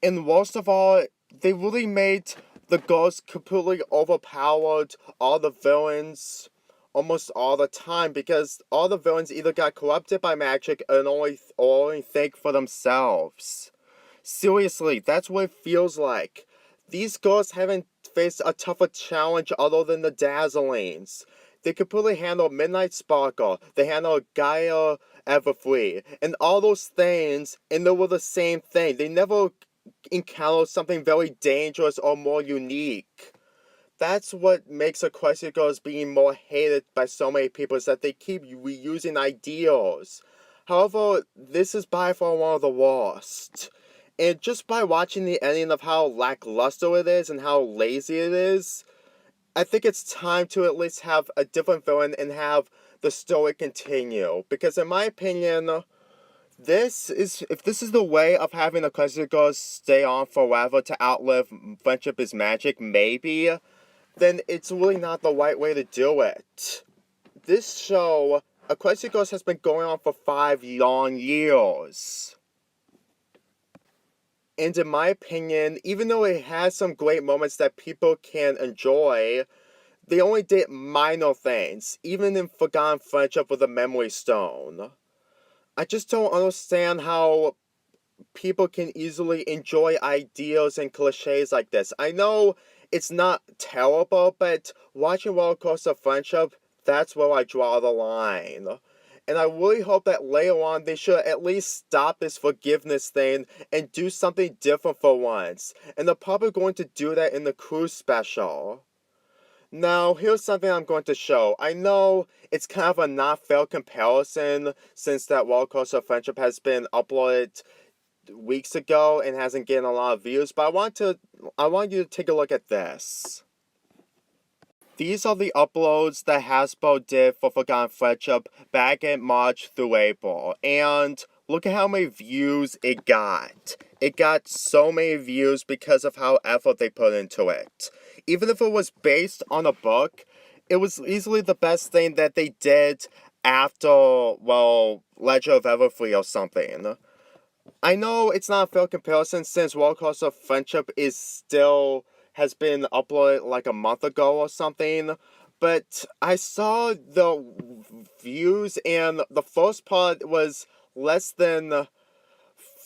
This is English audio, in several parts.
And worst of all, they really made the ghosts completely overpowered all the villains almost all the time because all the villains either got corrupted by magic and only think for themselves. Seriously, that's what it feels like. These ghosts haven't faced a tougher challenge other than the Dazzlings. They completely handle Midnight Sparkle, they handle Gaia Everfree, and all those things, and they were the same thing. They never encountered something very dangerous or more unique. That's what makes Equestria Girls being more hated by so many people, is that they keep reusing ideals. However, this is by far one of the worst. And just by watching the ending of how lackluster it is and how lazy it is, I think it's time to at least have a different villain and have the story continue. Because in my opinion, if this is the way of having Equestria Girls stay on forever to outlive Friendship is Magic, maybe, then it's really not the right way to do it. This show, Equestria Girls, has been going on for 5 long years. And in my opinion, even though it has some great moments that people can enjoy, they only did minor things, even in Forgotten Friendship with a Memory Stone. I just don't understand how people can easily enjoy ideals and cliches like this. I know it's not terrible, but watching Rollercoaster Friendship, that's where I draw the line. And I really hope that later on they should at least stop this forgiveness thing and do something different for once. And they're probably going to do that in the cruise special. Now, here's something I'm going to show. I know it's kind of a not fair comparison since that Rollercoaster Friendship has been uploaded weeks ago and hasn't gotten a lot of views, but I want you to take a look at this. These are the uploads that Hasbro did for Forgotten Friendship back in March through April, and look at how many views it got. It got so many views because of how effort they put into it. Even if it was based on a book, it was easily the best thing that they did after, well, Legend of Everfree or something. I know it's not a fair comparison since Rollercoaster Friendship has been uploaded like a month ago or something, but I saw the views and the first part was less than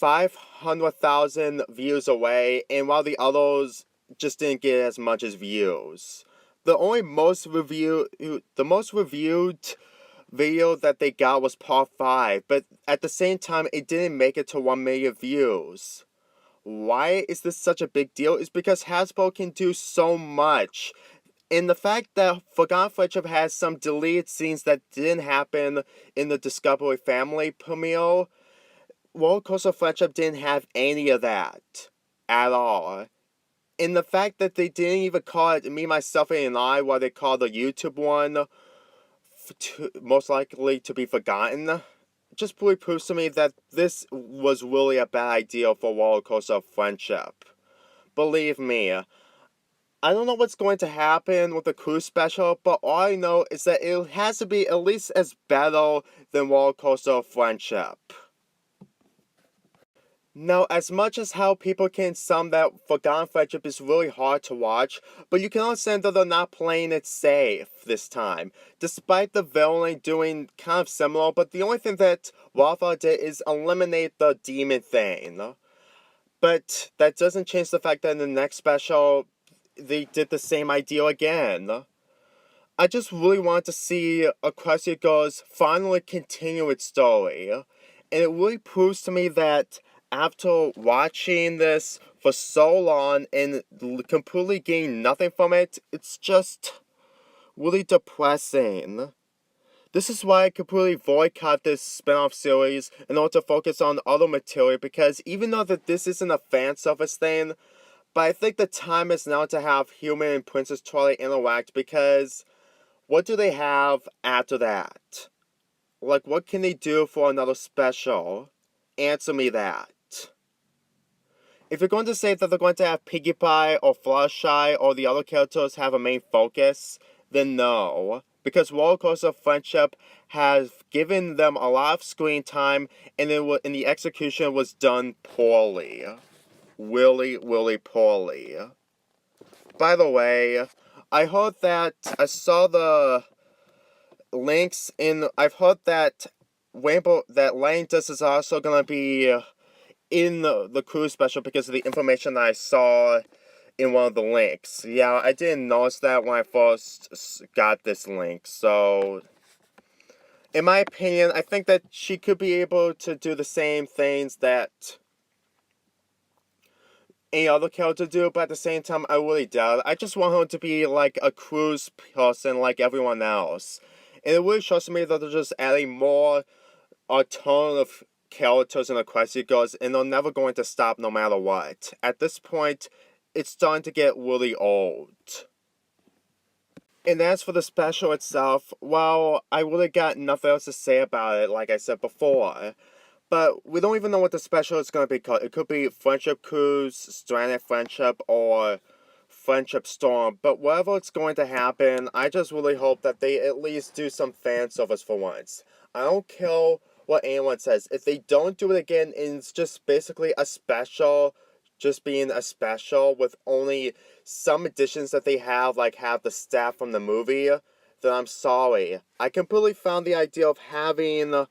500,000 views away, and while the others just didn't get as much as views. The most reviewed video that they got was part 5, but at the same time, it didn't make it to 1 million views. Why is this such a big deal? It's because Hasbro can do so much. And the fact that Forgotten Friendship has some deleted scenes that didn't happen in the Discovery Family premiere, Rollercoaster Friendship didn't have any of that at all. And the fact that they didn't even call it Me, Myself, and I, while they called the YouTube one most likely to be forgotten, just really proves to me that this was really a bad idea for Rollercoaster Friendship. Believe me, I don't know what's going to happen with the cruise special, but all I know is that it has to be at least as better than Rollercoaster Friendship. Now, as much as how people can sum that Forgotten Friendship is really hard to watch, but you can understand that they're not playing it safe this time. Despite the villain doing kind of similar, but the only thing that Wildfire did is eliminate the demon thing. But that doesn't change the fact that in the next special, they did the same idea again. I just really want to see Equestria Girls finally continue its story. And it really proves to me that after watching this for so long and completely getting nothing from it, it's just really depressing. This is why I completely boycott this spin-off series in order to focus on other material, because even though that this isn't a fan service thing, but I think the time is now to have Human and Princess Twilight interact, because what do they have after that? Like, what can they do for another special? Answer me that. If you're going to say that they're going to have Piggy Pie or Fluttershy or the other characters have a main focus, then no. Because Rollercoaster Friendship has given them a lot of screen time, and the execution was done poorly. really, really poorly. By the way, I heard that I saw the links in. I've heard that Lantis is also gonna be in the cruise special because of the information I saw in one of the links. Yeah, I didn't notice that when I first got this link. So, in my opinion, I think that she could be able to do the same things that any other character do, but at the same time, I really doubt it. I just want her to be like a cruise person like everyone else. And it really shows me that they're just adding more alternative characters in Equestria Girls, and they're never going to stop no matter what. At this point, it's starting to get really old. And as for the special itself, well, I really got nothing else to say about it, like I said before. But we don't even know what the special is going to be called. It could be Friendship Cruise, Stranded Friendship, or Friendship Storm. But whatever it's going to happen, I just really hope that they at least do some fan service for once. I don't care what anyone says. If they don't do it again, and it's just basically a special, just being a special with only some additions that they have, like have the staff from the movie, then I'm sorry. I completely found the idea of having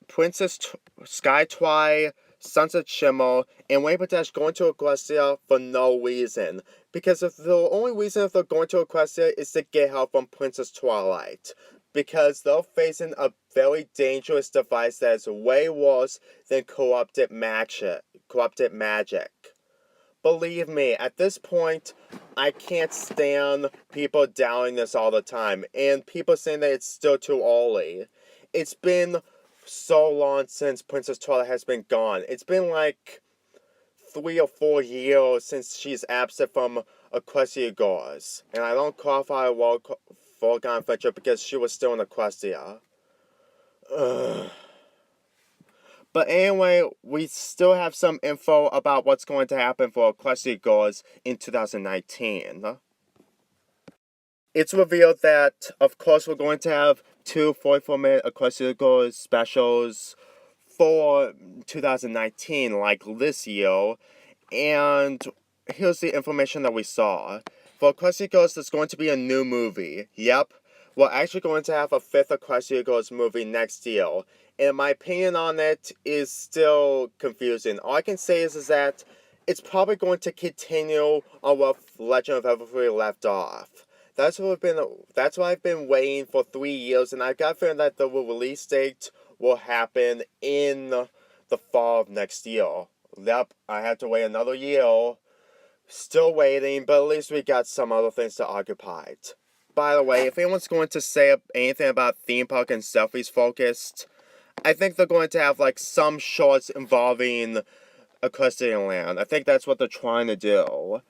Princess Sky Twi, Sunset Shimmer, and Rainbow Dash going to Equestria for no reason. Because if the only reason if they're going to Equestria is to get help from Princess Twilight. Because they're facing a very dangerous device that is way worse than corrupted magic. Believe me, at this point, I can't stand people doubting this all the time. And people saying that it's still too early. It's been so long since Princess Twilight has been gone. It's been like 3 or 4 years since she's absent from Equestria Girls. And I don't qualify a foregone friendship because she was still in Equestria. Ugh. But anyway, we still have some info about what's going to happen for Equestria Girls in 2019. It's revealed that, of course, we're going to have 2 44-minute Equestria Girls specials for 2019, like this year. And here's the information that we saw. For Equestria Girls, there's going to be a new movie. Yep, we're actually going to have a 5th Equestria Girls movie next year. And my opinion on it is still confusing. All I can say is that it's probably going to continue on where Legend of Everfree left off. That's what I've been waiting for 3 years, and I've got a feeling that the release date will happen in the fall of next year. Yep, I have to wait another year. Still waiting, but at least we got some other things to occupy. By the way, if anyone's going to say anything about theme park and selfies focused, I think they're going to have like some shorts involving Equestrian Land. I think that's what they're trying to do.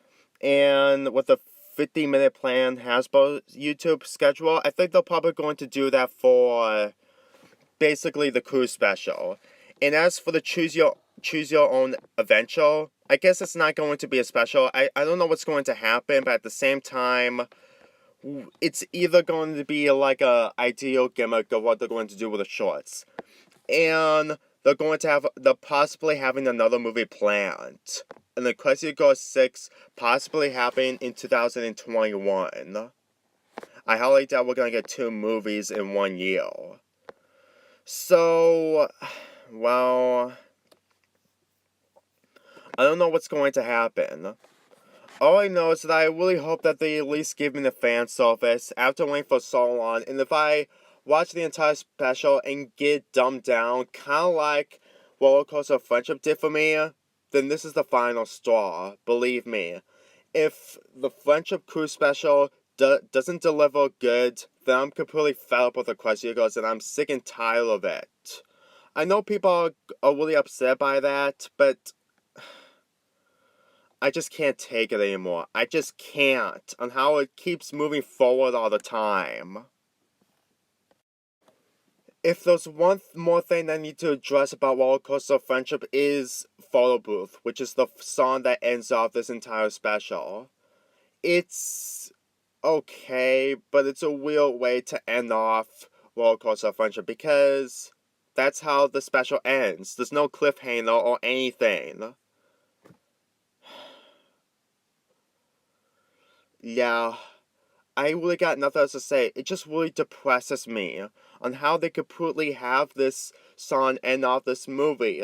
And with the 50-minute plan Hasbro YouTube schedule, I think they're probably going to do that for basically the cruise special. And as for the choose your own adventure, I guess it's not going to be a special. I don't know what's going to happen, but at the same time, it's either going to be like a ideal gimmick of what they're going to do with the shorts. And they're possibly having another movie planned. And the Equestria Girls 6 possibly happening in 2021. I highly doubt we're going to get 2 movies in 1 year. So, well, I don't know what's going to happen. All I know is that I really hope that they at least give me the fan service after waiting for so long. And if I watch the entire special and get dumbed down, kind of like Rollercoaster Friendship did for me, then this is the final straw. Believe me. If the Friendship Cruise special doesn't deliver good, then I'm completely fed up with Equestria Girls and I'm sick and tired of it. I know people are really upset by that, but I just can't take it anymore. I just can't. On how it keeps moving forward all the time. If there's one more thing I need to address about Rollercoaster Friendship is Photo Booth, which is the song that ends off this entire special. It's okay, but it's a weird way to end off Rollercoaster Friendship because that's how the special ends. There's no cliffhanger or anything. Yeah, I really got nothing else to say. It just really depresses me on how they completely have this song end off this movie.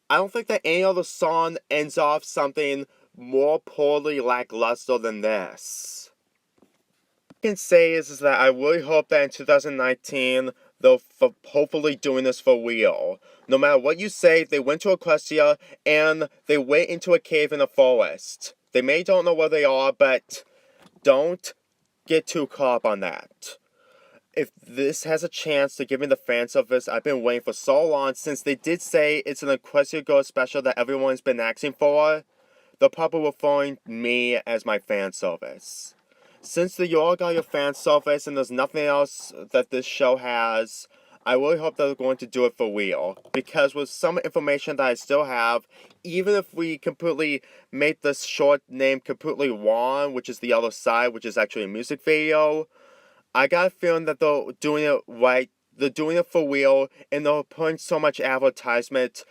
I don't think that any other song ends off something more poorly lackluster than this. What I can say is that I really hope that in 2019 they'll hopefully doing this for real. No matter what you say, they went to Equestria and they went into a cave in a forest. They may don't know where they are, but don't get too caught up on that. If this has a chance to give me the fan service I've been waiting for so long, since they did say it's an Equestria Girl special that everyone's been asking for, they'll probably will find me as my fan service. Since you all got your fan service and there's nothing else that this show has, I really hope they're going to do it for real. Because with some information that I still have, even if we completely make this short name completely wrong, which is The Other Side, which is actually a music video, I got a feeling that they're doing it right. They're doing it for real, and they're putting so much advertisement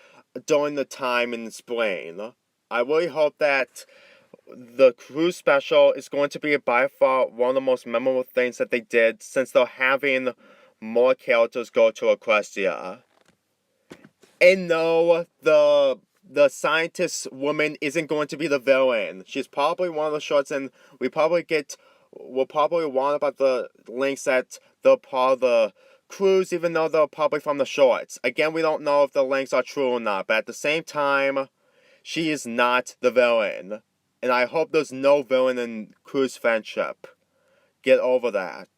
during the time in the spring. I really hope that the cruise special is going to be by far one of the most memorable things that they did, since they're having more characters go to Equestria. And no, the scientist woman isn't going to be the villain. She's probably one of the shorts, and we'll probably want about the links that they're part of the cruise, even though they're probably from the shorts. Again, we don't know if the links are true or not, but at the same time, she is not the villain. And I hope there's no villain in Cruz Friendship. Get over that.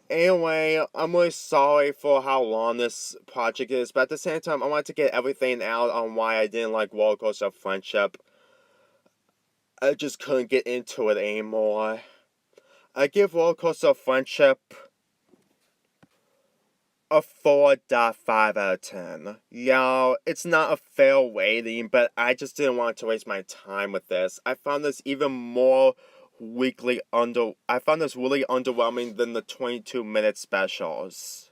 Anyway, I'm really sorry for how long this project is, but at the same time, I wanted to get everything out on why I didn't like Rollercoaster Friendship. I just couldn't get into it anymore. I give Rollercoaster Friendship a 4.5 out of 10. Yeah, it's not a fair rating, but I just didn't want to waste my time with this. I found this even more I found this really underwhelming than the 22-minute specials.